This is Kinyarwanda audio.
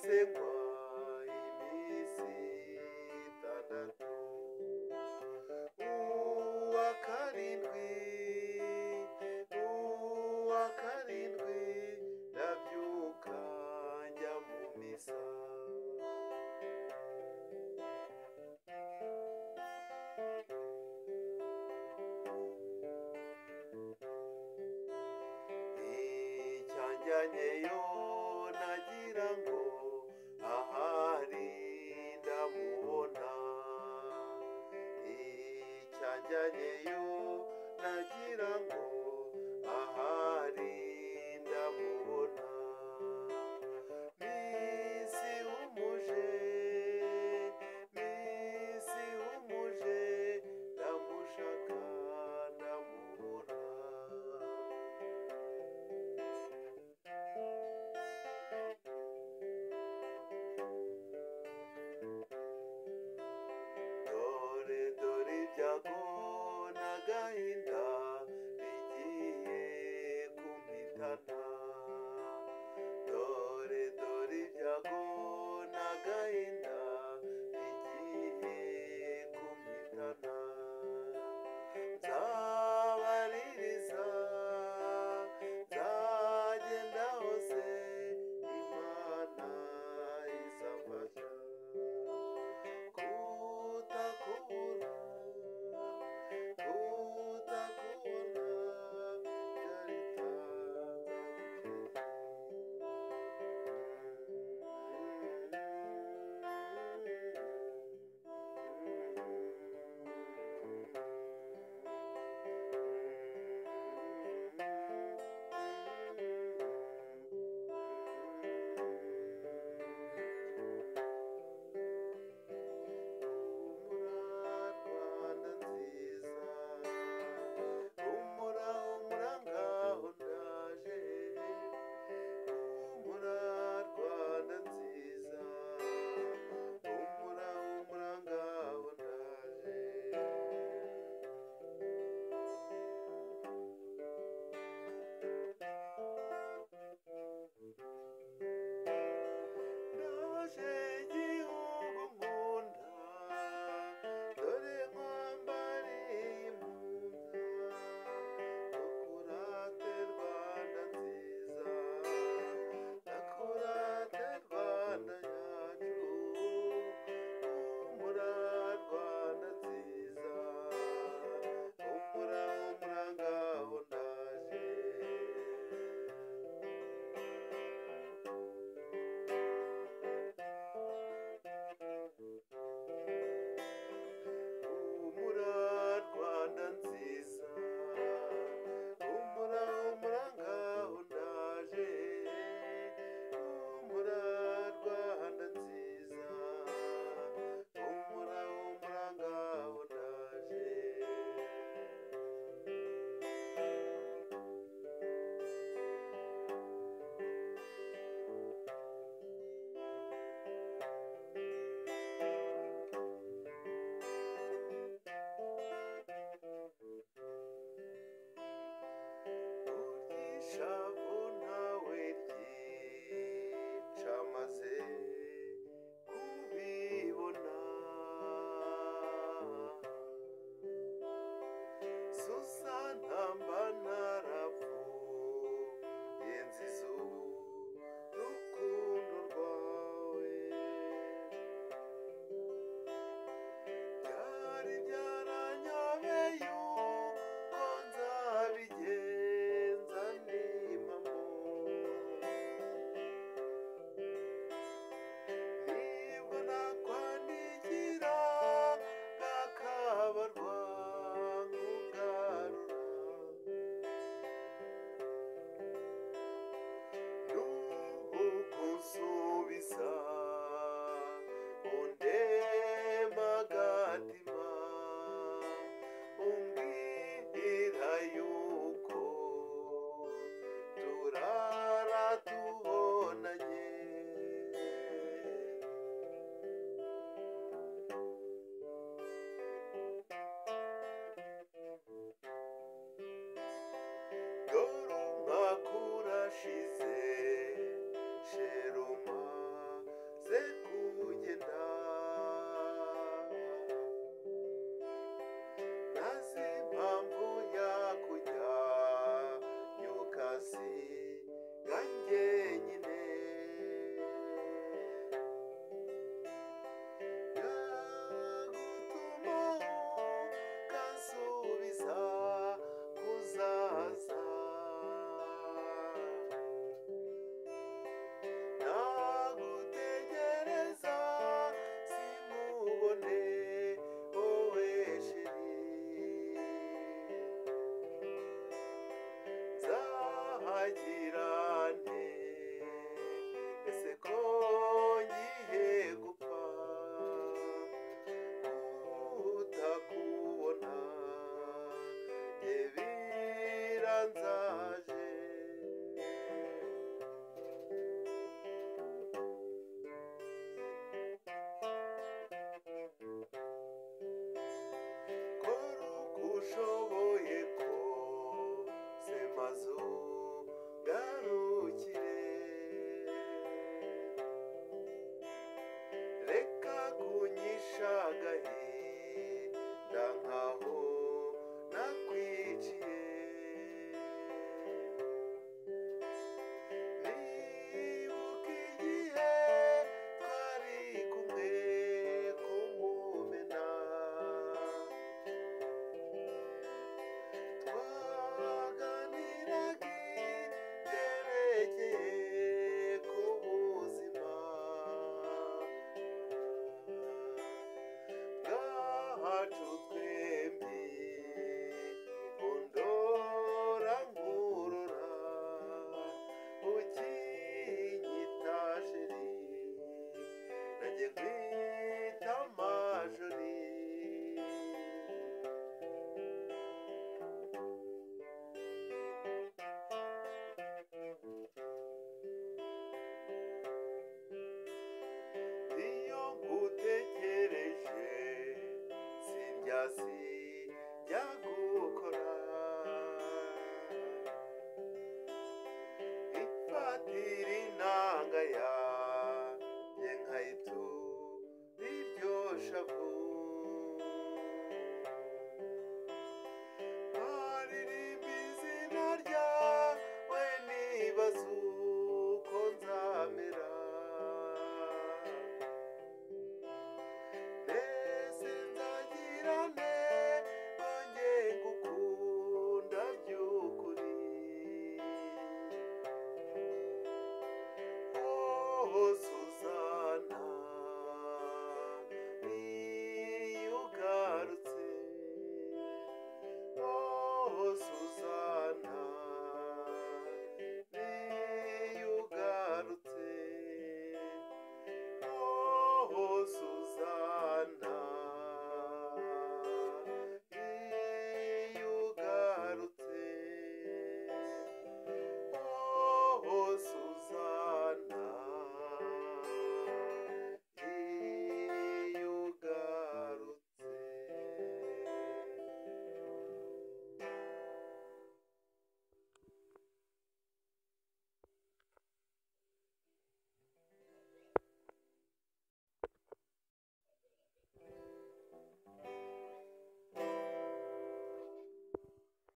hasengwa iminsi itandatu, uwa karindwi ndabyuka njya mu misa. Icyanjyanyeyo nagira ngo ahari ndamubona, icyanjyanyeyo nagira ngo ahari ndamubona. Misi humuje ndamushaka ndamubura. Dore ibyago n'agahinda bigiye kumpitana, dore ibyago n'agahinda bigiye kumpitana. Nzabaririza nzagenda hose Imana izamfasha, kutakubura byaritangaza. nzasiga njyenyine yagutuma ukansubiza kuzaza nagutegereza sinkubone wowe sheri nzahagira nte ese ko ngiye gupfa utakubona njye biranzaje kora uko ushoboye kose maze ugarukire reka kunyisha agahinda nkaho nakwiciye nibuka igihe twari kumwe ku Mumena twaganiraga ibyerekeye ku buzima bwacu twembi undora nkurora ukinyita sheri nanjye nkwita majori iyo ngutekereje sindya sijya gukora ifatira inanga yanjye nkayitura iryo shavu nkaririmba izina ryawe nibaza uko nzamera mbese nzagira nte nongeye gukunda by'ukuri oh Suzana iyo ugarutse oh Suzana iyo ugarutse oh Suzana